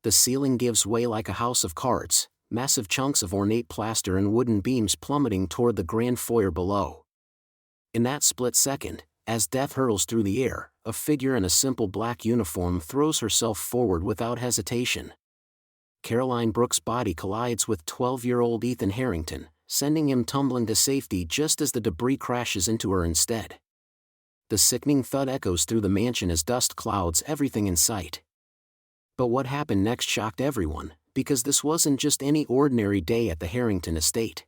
The ceiling gives way like a house of cards, massive chunks of ornate plaster and wooden beams plummeting toward the grand foyer below. In that split second, as death hurtles through the air, a figure in a simple black uniform throws herself forward without hesitation. Caroline Brooks' body collides with 12-year-old Ethan Harrington, sending him tumbling to safety just as the debris crashes into her instead. The sickening thud echoes through the mansion as dust clouds everything in sight. But what happened next shocked everyone, because this wasn't just any ordinary day at the Harrington estate.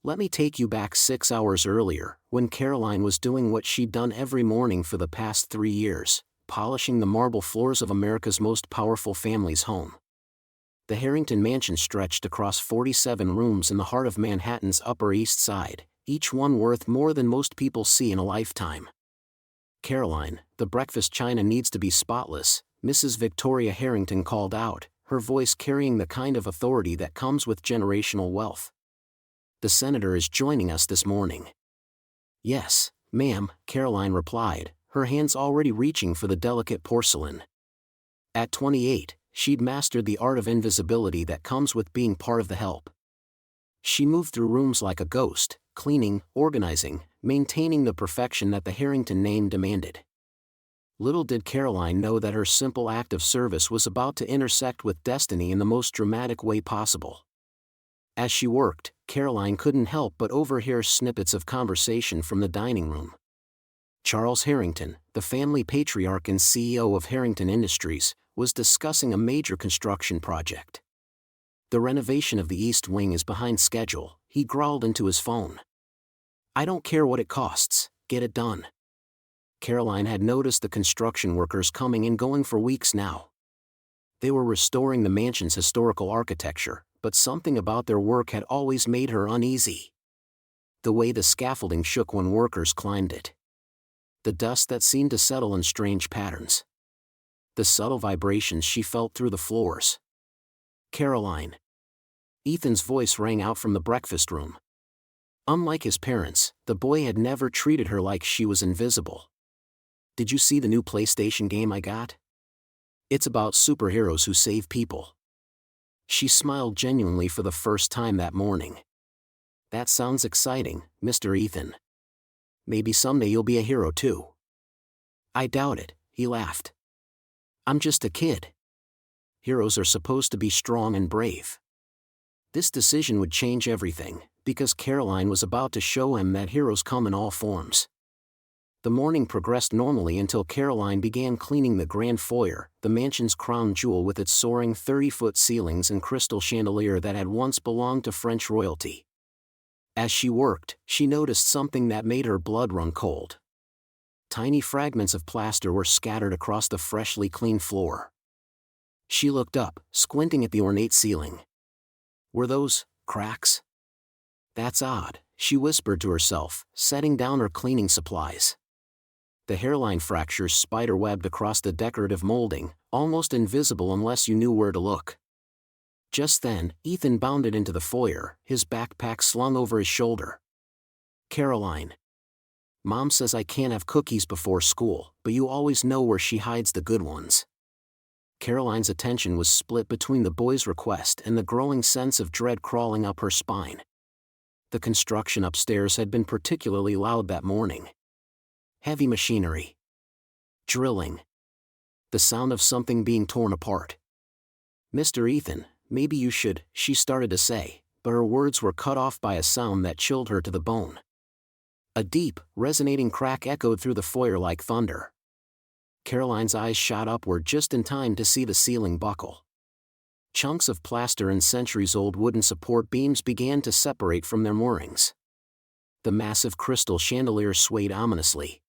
Let me take you back 6 hours earlier, when Caroline was doing what she'd done every morning for the past 3 years, polishing the marble floors of America's most powerful family's home. The Harrington mansion stretched across 47 rooms in the heart of Manhattan's Upper East Side, each one worth more than most people see in a lifetime. "Caroline, the breakfast china needs to be spotless," Mrs. Victoria Harrington called out, her voice carrying the kind of authority that comes with generational wealth. "The senator is joining us this morning." "Yes, ma'am," Caroline replied, her hands already reaching for the delicate porcelain. At 28, she'd mastered the art of invisibility that comes with being part of the help. She moved through rooms like a ghost, cleaning, organizing, maintaining the perfection that the Harrington name demanded. Little did Caroline know that her simple act of service was about to intersect with destiny in the most dramatic way possible. As she worked, Caroline couldn't help but overhear snippets of conversation from the dining room. Charles Harrington, the family patriarch and CEO of Harrington Industries, was discussing a major construction project. "The renovation of the East Wing is behind schedule," he growled into his phone. "I don't care what it costs, get it done." Caroline had noticed the construction workers coming and going for weeks now. They were restoring the mansion's historical architecture, but something about their work had always made her uneasy. The way the scaffolding shook when workers climbed it. The dust that seemed to settle in strange patterns. The subtle vibrations she felt through the floors. "Caroline." Ethan's voice rang out from the breakfast room. Unlike his parents, the boy had never treated her like she was invisible. "Did you see the new PlayStation game I got? It's about superheroes who save people." She smiled genuinely for the first time that morning. "That sounds exciting, Mr. Ethan. Maybe someday you'll be a hero too." "I doubt it," he laughed. "I'm just a kid. Heroes are supposed to be strong and brave." This decision would change everything, because Caroline was about to show him that heroes come in all forms. The morning progressed normally until Caroline began cleaning the grand foyer, the mansion's crown jewel with its soaring 30-foot ceilings and crystal chandelier that had once belonged to French royalty. As she worked, she noticed something that made her blood run cold. Tiny fragments of plaster were scattered across the freshly cleaned floor. She looked up, squinting at the ornate ceiling. Were those cracks? "That's odd," she whispered to herself, setting down her cleaning supplies. The hairline fractures spider-webbed across the decorative molding, almost invisible unless you knew where to look. Just then, Ethan bounded into the foyer, his backpack slung over his shoulder. "Caroline. Mom says I can't have cookies before school, but you always know where she hides the good ones." Caroline's attention was split between the boy's request and the growing sense of dread crawling up her spine. The construction upstairs had been particularly loud that morning. Heavy machinery. Drilling. The sound of something being torn apart. "Mr. Ethan, maybe you should," she started to say, but her words were cut off by a sound that chilled her to the bone. A deep, resonating crack echoed through the foyer like thunder. Caroline's eyes shot upward just in time to see the ceiling buckle. Chunks of plaster and centuries-old wooden support beams began to separate from their moorings. The massive crystal chandelier swayed ominously.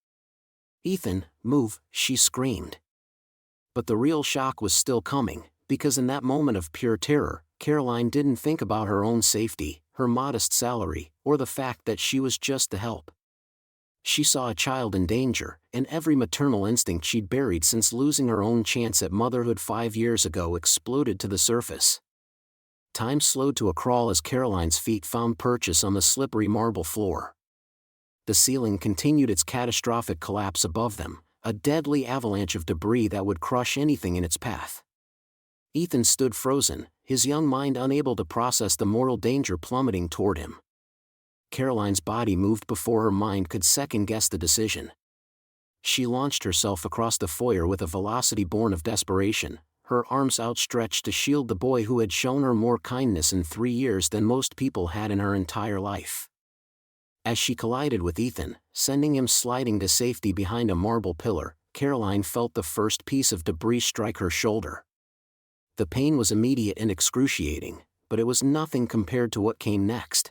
"Ethan, move," she screamed. But the real shock was still coming, because in that moment of pure terror, Caroline didn't think about her own safety, her modest salary, or the fact that she was just the help. She saw a child in danger, and every maternal instinct she'd buried since losing her own chance at motherhood 5 years ago exploded to the surface. Time slowed to a crawl as Caroline's feet found purchase on the slippery marble floor. The ceiling continued its catastrophic collapse above them, a deadly avalanche of debris that would crush anything in its path. Ethan stood frozen, his young mind unable to process the mortal danger plummeting toward him. Caroline's body moved before her mind could second-guess the decision. She launched herself across the foyer with a velocity born of desperation, her arms outstretched to shield the boy who had shown her more kindness in 3 years than most people had in her entire life. As she collided with Ethan, sending him sliding to safety behind a marble pillar, Caroline felt the first piece of debris strike her shoulder. The pain was immediate and excruciating, but it was nothing compared to what came next.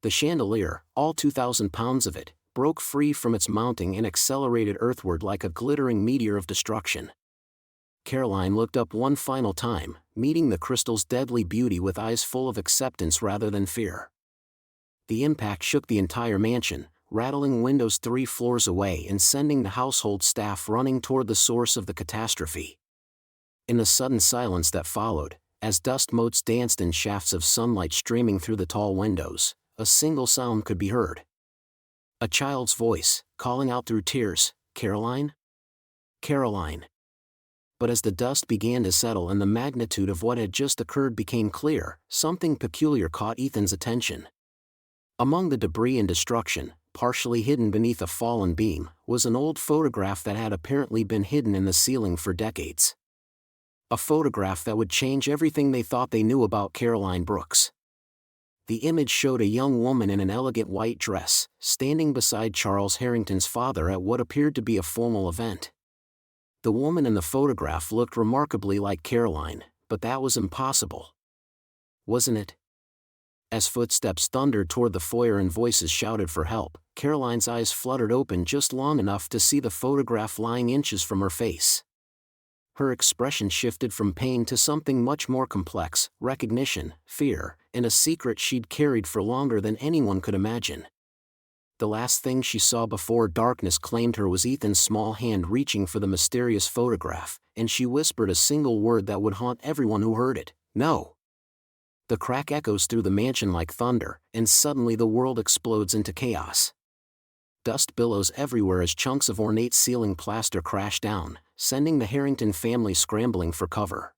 The chandelier, all 2,000 pounds of it, broke free from its mounting and accelerated earthward like a glittering meteor of destruction. Caroline looked up one final time, meeting the crystal's deadly beauty with eyes full of acceptance rather than fear. The impact shook the entire mansion, rattling windows 3 floors away and sending the household staff running toward the source of the catastrophe. In the sudden silence that followed, as dust motes danced in shafts of sunlight streaming through the tall windows, a single sound could be heard. A child's voice, calling out through tears, "Caroline? Caroline." But as the dust began to settle and the magnitude of what had just occurred became clear, something peculiar caught Ethan's attention. Among the debris and destruction, partially hidden beneath a fallen beam, was an old photograph that had apparently been hidden in the ceiling for decades. A photograph that would change everything they thought they knew about Caroline Brooks. The image showed a young woman in an elegant white dress, standing beside Charles Harrington's father at what appeared to be a formal event. The woman in the photograph looked remarkably like Caroline, but that was impossible. Wasn't it? As footsteps thundered toward the foyer and voices shouted for help, Caroline's eyes fluttered open just long enough to see the photograph lying inches from her face. Her expression shifted from pain to something much more complex, recognition, fear, and a secret she'd carried for longer than anyone could imagine. The last thing she saw before darkness claimed her was Ethan's small hand reaching for the mysterious photograph, and she whispered a single word that would haunt everyone who heard it: "No." The crack echoes through the mansion like thunder, and suddenly the world explodes into chaos. Dust billows everywhere as chunks of ornate ceiling plaster crash down, sending the Harrington family scrambling for cover.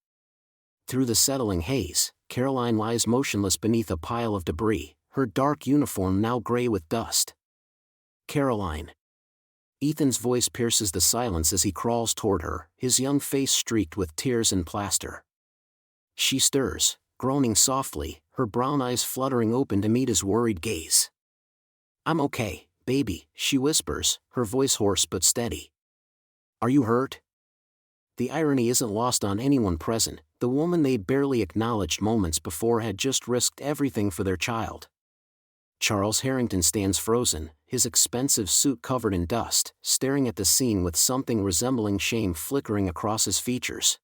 Through the settling haze, Caroline lies motionless beneath a pile of debris, her dark uniform now gray with dust. "Caroline." Ethan's voice pierces the silence as he crawls toward her, his young face streaked with tears and plaster. She stirs, groaning softly, her brown eyes fluttering open to meet his worried gaze. "I'm okay, baby," she whispers, her voice hoarse but steady. "Are you hurt?" The irony isn't lost on anyone present. The woman they'd barely acknowledged moments before had just risked everything for their child. Charles Harrington stands frozen, his expensive suit covered in dust, staring at the scene with something resembling shame flickering across his features.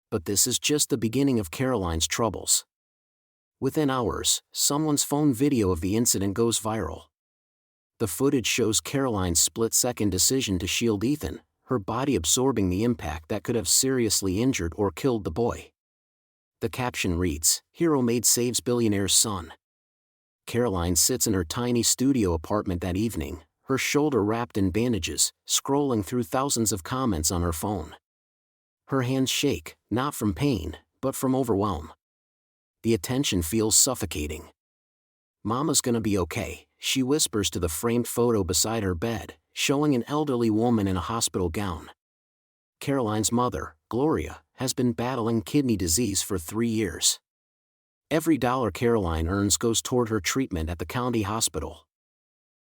But this is just the beginning of Caroline's troubles. Within hours, someone's phone video of the incident goes viral. The footage shows Caroline's split-second decision to shield Ethan, her body absorbing the impact that could have seriously injured or killed the boy. The caption reads, "Hero Maid saves billionaire's son." Caroline sits in her tiny studio apartment that evening, her shoulder wrapped in bandages, scrolling through thousands of comments on her phone. Her hands shake, not from pain, but from overwhelm. The attention feels suffocating. "Mama's gonna be okay," she whispers to the framed photo beside her bed, showing an elderly woman in a hospital gown. Caroline's mother, Gloria, has been battling kidney disease for 3 years. Every dollar Caroline earns goes toward her treatment at the county hospital.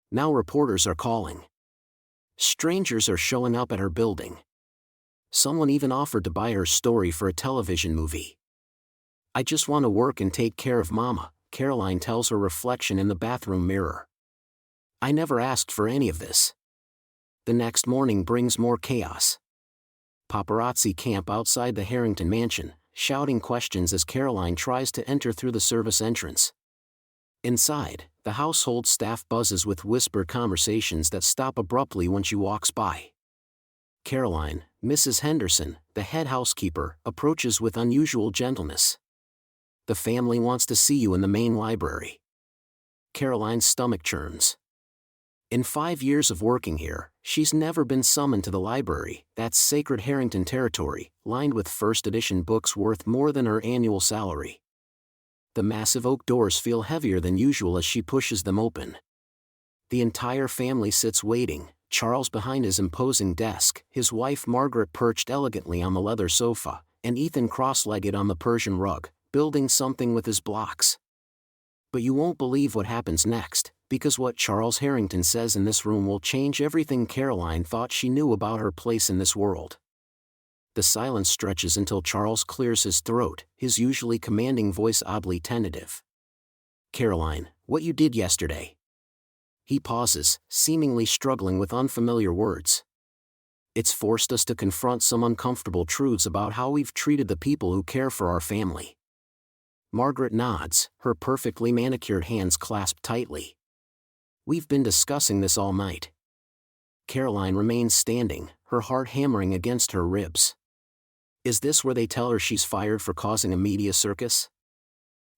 Now reporters are calling. Strangers are showing up at her building. Someone even offered to buy her story for a television movie. "I just want to work and take care of Mama," Caroline tells her reflection in the bathroom mirror. "I never asked for any of this." The next morning brings more chaos. Paparazzi camp outside the Harrington mansion, shouting questions as Caroline tries to enter through the service entrance. Inside, the household staff buzzes with whispered conversations that stop abruptly when she walks by. Caroline, Mrs. Henderson, the head housekeeper, approaches with unusual gentleness. "The family wants to see you in the main library." Caroline's stomach churns. In 5 years of working here, She's never been summoned to the library, that's sacred Harrington territory, lined with first edition books worth more than her annual salary. The massive oak doors feel heavier than usual as she pushes them open. The entire family sits waiting, Charles behind his imposing desk, his wife Margaret perched elegantly on the leather sofa, and Ethan cross-legged on the Persian rug, building something with his blocks. But you won't believe what happens next, because what Charles Harrington says in this room will change everything Caroline thought she knew about her place in this world. The silence stretches until Charles clears his throat, his usually commanding voice oddly tentative. "Caroline, what you did yesterday." He pauses, seemingly struggling with unfamiliar words. "It's forced us to confront some uncomfortable truths about how we've treated the people who care for our family." Margaret nods, her perfectly manicured hands clasped tightly. "We've been discussing this all night." Caroline remains standing, her heart hammering against her ribs. "Is this where they tell her she's fired for causing a media circus?"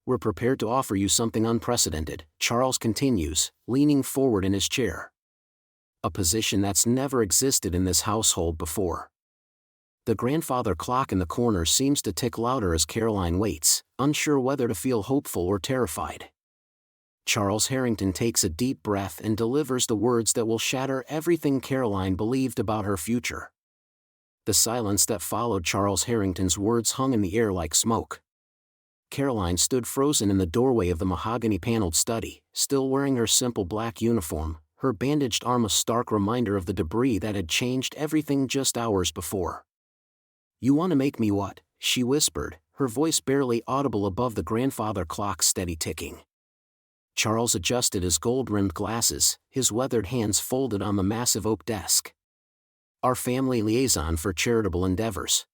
"We're prepared to offer you something unprecedented," Charles continues, leaning forward in his chair. "A position that's never existed in this household before." The grandfather clock in the corner seems to tick louder as Caroline waits, unsure whether to feel hopeful or terrified. Charles Harrington takes a deep breath and delivers the words that will shatter everything Caroline believed about her future. The silence that followed Charles Harrington's words hung in the air like smoke. Caroline stood frozen in the doorway of the mahogany-paneled study, still wearing her simple black uniform, her bandaged arm a stark reminder of the debris that had changed everything just hours before. "You want to make me what?" she whispered, her voice barely audible above the grandfather clock's steady ticking. Charles adjusted his gold-rimmed glasses, his weathered hands folded on the massive oak desk. "Our family liaison for charitable endeavors.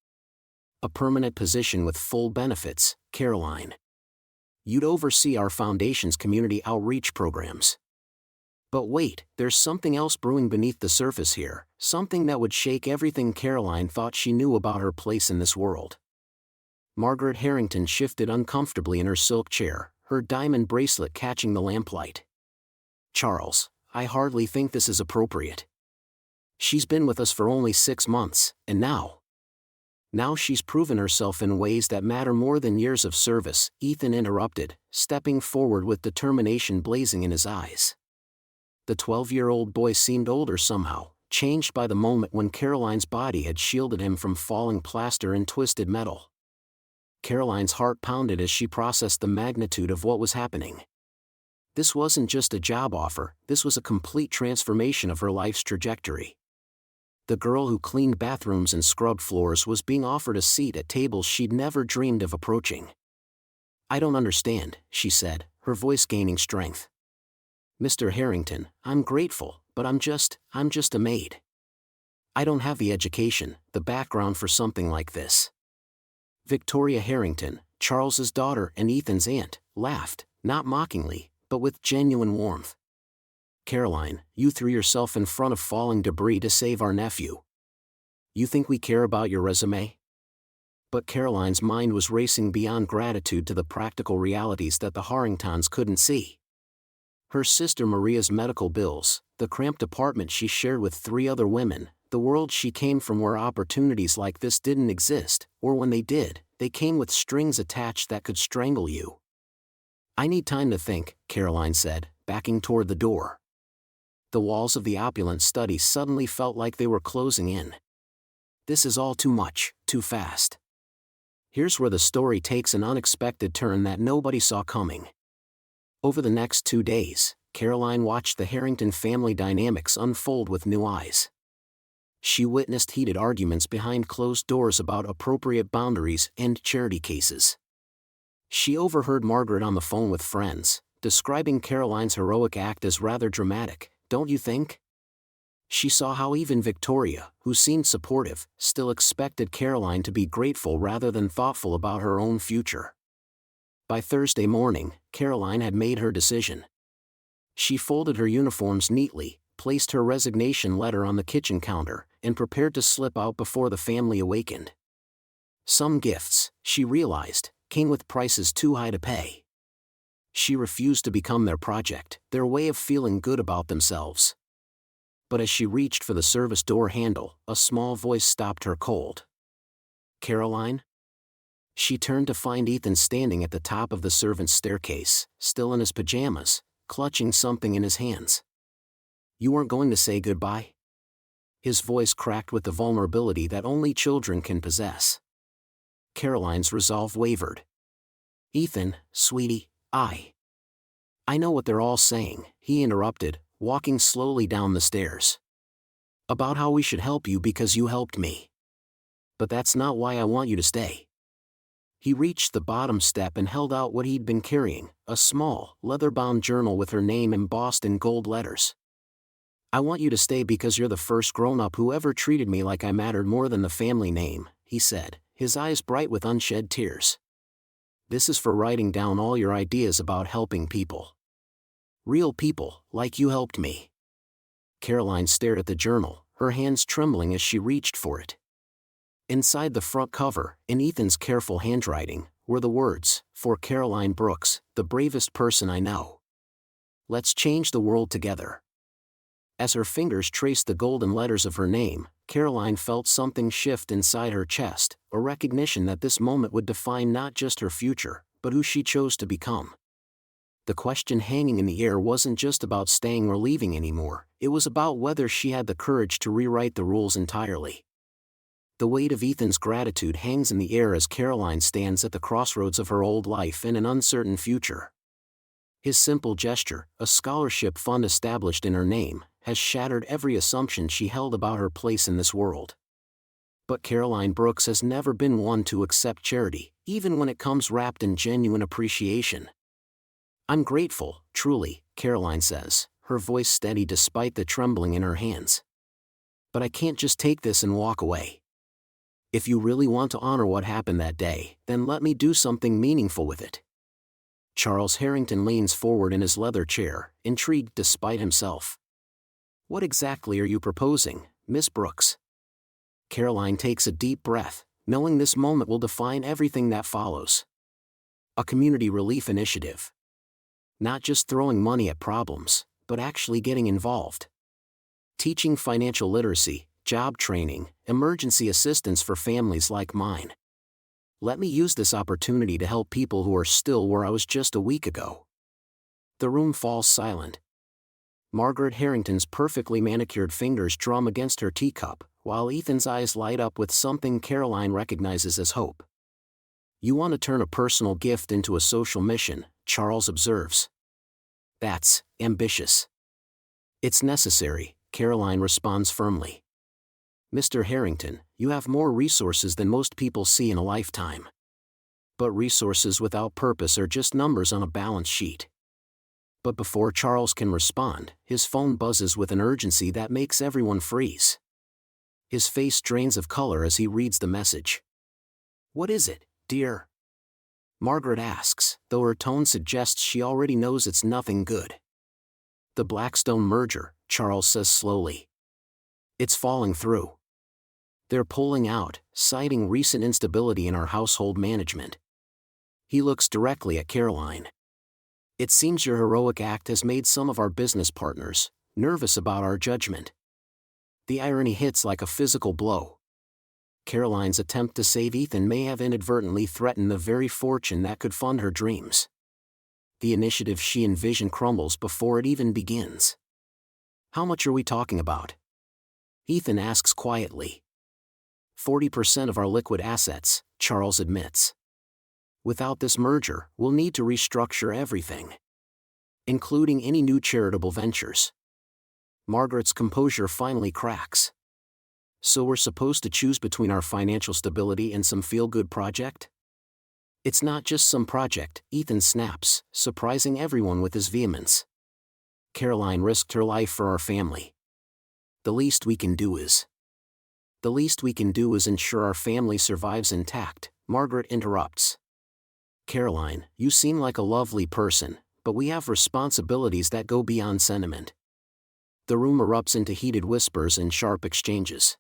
A permanent position with full benefits, Caroline. You'd oversee our foundation's community outreach programs." But wait, there's something else brewing beneath the surface here, something that would shake everything Caroline thought she knew about her place in this world. Margaret Harrington shifted uncomfortably in her silk chair, her diamond bracelet catching the lamplight. "Charles, I hardly think this is appropriate. She's been with us for only 6 months, and now she's proven herself in ways that matter more than years of service," Ethan interrupted, stepping forward with determination blazing in his eyes. The 12-year-old boy seemed older somehow, changed by the moment when Caroline's body had shielded him from falling plaster and twisted metal. Caroline's heart pounded as she processed the magnitude of what was happening. This wasn't just a job offer, this was a complete transformation of her life's trajectory. The girl who cleaned bathrooms and scrubbed floors was being offered a seat at tables she'd never dreamed of approaching. "I don't understand," she said, her voice gaining strength. "Mr. Harrington, I'm grateful, but I'm just a maid. I don't have the education, the background for something like this." Victoria Harrington, Charles's daughter and Ethan's aunt, laughed, not mockingly, but with genuine warmth. "Caroline, you threw yourself in front of falling debris to save our nephew. You think we care about your resume?" But Caroline's mind was racing beyond gratitude to the practical realities that the Harringtons couldn't see. Her sister Maria's medical bills, the cramped apartment she shared with 3 other women, the world she came from where opportunities like this didn't exist, or when they did, they came with strings attached that could strangle you. "I need time to think," Caroline said, backing toward the door. The walls of the opulent study suddenly felt like they were closing in. "This is all too much, too fast." Here's where the story takes an unexpected turn that nobody saw coming. Over the next 2 days, Caroline watched the Harrington family dynamics unfold with new eyes. She witnessed heated arguments behind closed doors about appropriate boundaries and charity cases. She overheard Margaret on the phone with friends, describing Caroline's heroic act as rather dramatic, don't you think? She saw how even Victoria, who seemed supportive, still expected Caroline to be grateful rather than thoughtful about her own future. By Thursday morning, Caroline had made her decision. She folded her uniforms neatly, placed her resignation letter on the kitchen counter, and prepared to slip out before the family awakened. Some gifts, she realized, came with prices too high to pay. She refused to become their project, their way of feeling good about themselves. But as she reached for the service door handle, a small voice stopped her cold. "Caroline?" She turned to find Ethan standing at the top of the servants' staircase, still in his pajamas, clutching something in his hands. "You weren't going to say goodbye?" His voice cracked with the vulnerability that only children can possess. Caroline's resolve wavered. "Ethan, sweetie, I know what they're all saying," he interrupted, walking slowly down the stairs. "About how we should help you because you helped me. But that's not why I want you to stay." He reached the bottom step and held out what he'd been carrying, a small, leather-bound journal with her name embossed in gold letters. "I want you to stay because you're the first grown-up who ever treated me like I mattered more than the family name," he said, his eyes bright with unshed tears. "This is for writing down all your ideas about helping people. Real people, like you helped me." Caroline stared at the journal, her hands trembling as she reached for it. Inside the front cover, in Ethan's careful handwriting, were the words, "For Caroline Brooks, the bravest person I know. Let's change the world together." As her fingers traced the golden letters of her name, Caroline felt something shift inside her chest, a recognition that this moment would define not just her future, but who she chose to become. The question hanging in the air wasn't just about staying or leaving anymore, it was about whether she had the courage to rewrite the rules entirely. The weight of Ethan's gratitude hangs in the air as Caroline stands at the crossroads of her old life and an uncertain future. His simple gesture, a scholarship fund established in her name, has shattered every assumption she held about her place in this world. But Caroline Brooks has never been one to accept charity, even when it comes wrapped in genuine appreciation. "I'm grateful, truly," Caroline says, her voice steady despite the trembling in her hands. "But I can't just take this and walk away. If you really want to honor what happened that day, then let me do something meaningful with it." Charles Harrington leans forward in his leather chair, intrigued despite himself. "What exactly are you proposing, Miss Brooks?" Caroline takes a deep breath, knowing this moment will define everything that follows. "A community relief initiative. Not just throwing money at problems, but actually getting involved. Teaching financial literacy, job training, emergency assistance for families like mine. Let me use this opportunity to help people who are still where I was just a week ago." The room falls silent. Margaret Harrington's perfectly manicured fingers drum against her teacup, while Ethan's eyes light up with something Caroline recognizes as hope. "You want to turn a personal gift into a social mission," Charles observes. "That's ambitious." "It's necessary," Caroline responds firmly. "Mr. Harrington, you have more resources than most people see in a lifetime. But resources without purpose are just numbers on a balance sheet." But before Charles can respond, his phone buzzes with an urgency that makes everyone freeze. His face drains of color as he reads the message. "What is it, dear?" Margaret asks, though her tone suggests she already knows it's nothing good. "The Blackstone merger," Charles says slowly. "It's falling through. They're pulling out, citing recent instability in our household management." He looks directly at Caroline. "It seems your heroic act has made some of our business partners nervous about our judgment." The irony hits like a physical blow. Caroline's attempt to save Ethan may have inadvertently threatened the very fortune that could fund her dreams. The initiative she envisioned crumbles before it even begins. "How much are we talking about?" Ethan asks quietly. 40% of our liquid assets, Charles admits. "Without this merger, we'll need to restructure everything, including any new charitable ventures." Margaret's composure finally cracks. "So we're supposed to choose between our financial stability and some feel-good project?" "It's not just some project," Ethan snaps, surprising everyone with his vehemence. "Caroline risked her life for our family. The least we can do is ensure our family survives intact," Margaret interrupts. "Caroline, you seem like a lovely person, but we have responsibilities that go beyond sentiment." The room erupts into heated whispers and sharp exchanges.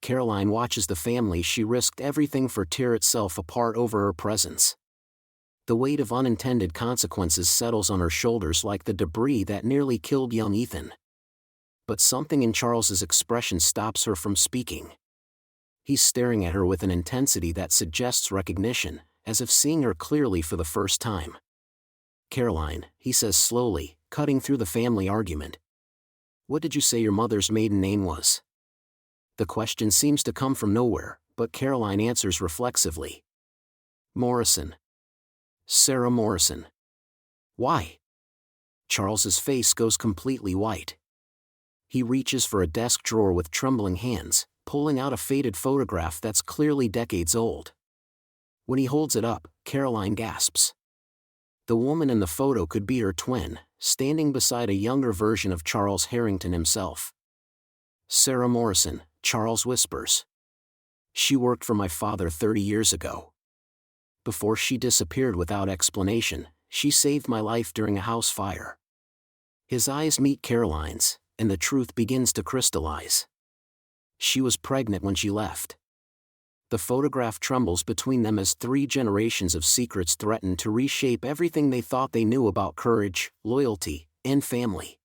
Caroline watches the family she risked everything for tear itself apart over her presence. The weight of unintended consequences settles on her shoulders like the debris that nearly killed young Ethan. But something in Charles's expression stops her from speaking. He's staring at her with an intensity that suggests recognition, as if seeing her clearly for the first time. "Caroline," he says slowly, cutting through the family argument. "What did you say your mother's maiden name was?" The question seems to come from nowhere, but Caroline answers reflexively. "Morrison. Sarah Morrison." "Why?" Charles's face goes completely white. He reaches for a desk drawer with trembling hands, pulling out a faded photograph that's clearly decades old. When he holds it up, Caroline gasps. The woman in the photo could be her twin, standing beside a younger version of Charles Harrington himself. "Sarah Morrison," Charles whispers. "She worked for my father 30 years ago. Before she disappeared without explanation, she saved my life during a house fire." His eyes meet Caroline's, and the truth begins to crystallize. She was pregnant when she left. The photograph trembles between them as 3 generations of secrets threaten to reshape everything they thought they knew about courage, loyalty, and family.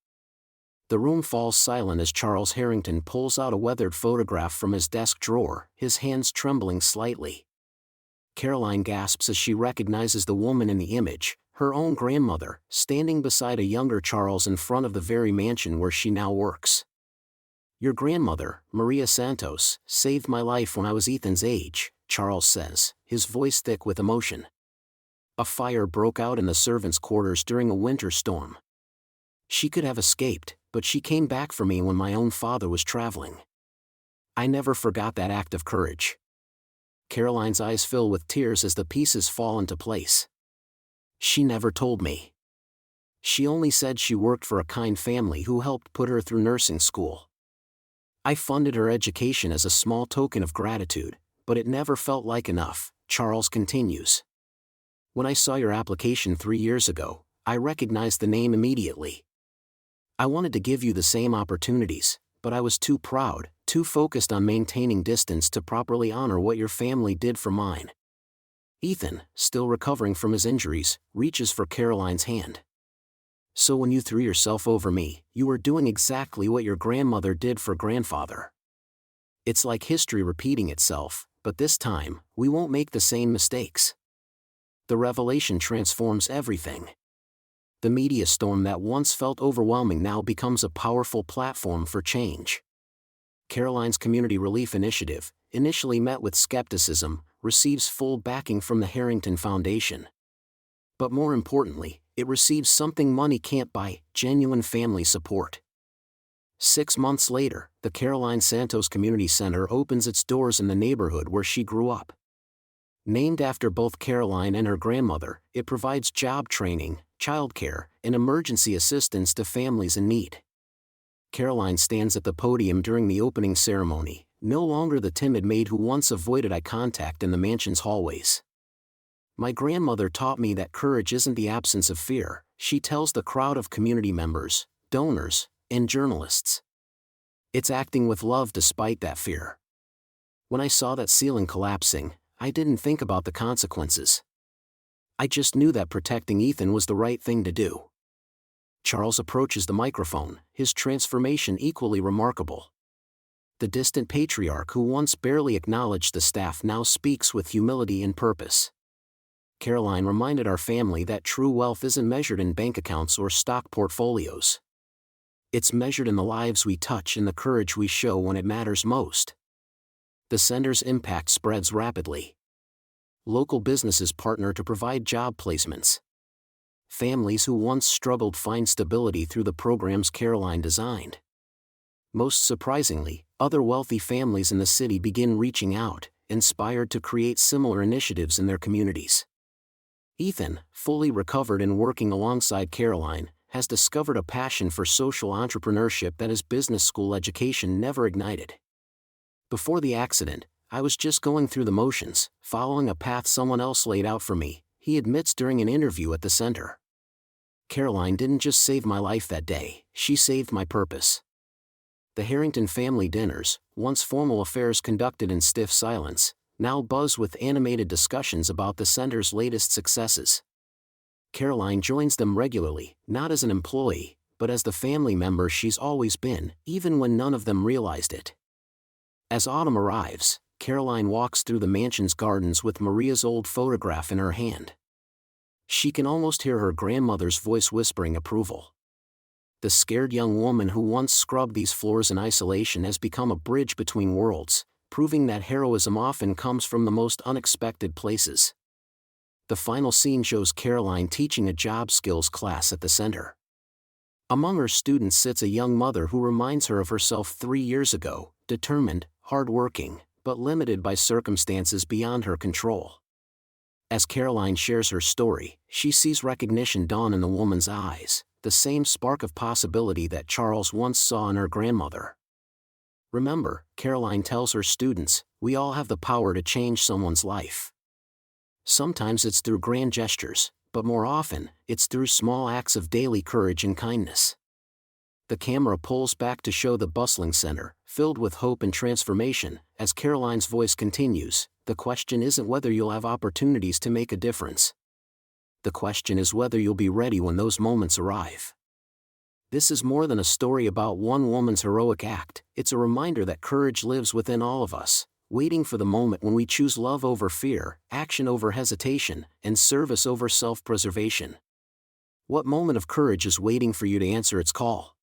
The room falls silent as Charles Harrington pulls out a weathered photograph from his desk drawer, his hands trembling slightly. Caroline gasps as she recognizes the woman in the image, her own grandmother, standing beside a younger Charles in front of the very mansion where she now works. "Your grandmother, Maria Santos, saved my life when I was Ethan's age," Charles says, his voice thick with emotion. "A fire broke out in the servants' quarters during a winter storm. She could have escaped, but she came back for me when my own father was traveling. I never forgot that act of courage." Caroline's eyes fill with tears as the pieces fall into place. "She never told me. She only said she worked for a kind family who helped put her through nursing school. I funded her education as a small token of gratitude, but it never felt like enough," Charles continues. "When I saw your application 3 years ago, I recognized the name immediately. I wanted to give you the same opportunities, but I was too proud, too focused on maintaining distance to properly honor what your family did for mine." Ethan, still recovering from his injuries, reaches for Caroline's hand. "So when you threw yourself over me, you were doing exactly what your grandmother did for grandfather. It's like history repeating itself, but this time, we won't make the same mistakes." The revelation transforms everything. The media storm that once felt overwhelming now becomes a powerful platform for change. Caroline's Community Relief Initiative, initially met with skepticism, receives full backing from the Harrington Foundation. But more importantly, it receives something money can't buy: genuine family support. 6 months later, the Caroline Santos Community Center opens its doors in the neighborhood where she grew up. Named after both Caroline and her grandmother, it provides job training, childcare, and emergency assistance to families in need. Caroline stands at the podium during the opening ceremony, no longer the timid maid who once avoided eye contact in the mansion's hallways. "My grandmother taught me that courage isn't the absence of fear," she tells the crowd of community members, donors, and journalists. "It's acting with love despite that fear. When I saw that ceiling collapsing, I didn't think about the consequences. I just knew that protecting Ethan was the right thing to do." Charles approaches the microphone, his transformation equally remarkable. The distant patriarch who once barely acknowledged the staff now speaks with humility and purpose. "Caroline reminded our family that true wealth isn't measured in bank accounts or stock portfolios. It's measured in the lives we touch and the courage we show when it matters most." The center's impact spreads rapidly. Local businesses partner to provide job placements. Families who once struggled find stability through the programs Caroline designed. Most surprisingly, other wealthy families in the city begin reaching out, inspired to create similar initiatives in their communities. Ethan, fully recovered and working alongside Caroline, has discovered a passion for social entrepreneurship that his business school education never ignited. "Before the accident, I was just going through the motions, following a path someone else laid out for me," he admits during an interview at the center. "Caroline didn't just save my life that day, she saved my purpose." The Harrington family dinners, once formal affairs conducted in stiff silence, now buzz with animated discussions about the center's latest successes. Caroline joins them regularly, not as an employee, but as the family member she's always been, even when none of them realized it. As autumn arrives, Caroline walks through the mansion's gardens with Maria's old photograph in her hand. She can almost hear her grandmother's voice whispering approval. The scared young woman who once scrubbed these floors in isolation has become a bridge between worlds, proving that heroism often comes from the most unexpected places. The final scene shows Caroline teaching a job skills class at the center. Among her students sits a young mother who reminds her of herself 3 years ago, determined, hard-working, but limited by circumstances beyond her control. As Caroline shares her story, she sees recognition dawn in the woman's eyes, the same spark of possibility that Charles once saw in her grandmother. Remember, Caroline tells her students, we all have the power to change someone's life. Sometimes it's through grand gestures, but more often, it's through small acts of daily courage and kindness. The camera pulls back to show the bustling center, filled with hope and transformation. As Caroline's voice continues, the question isn't whether you'll have opportunities to make a difference. The question is whether you'll be ready when those moments arrive. This is more than a story about one woman's heroic act, it's a reminder that courage lives within all of us, waiting for the moment when we choose love over fear, action over hesitation, and service over self-preservation. What moment of courage is waiting for you to answer its call?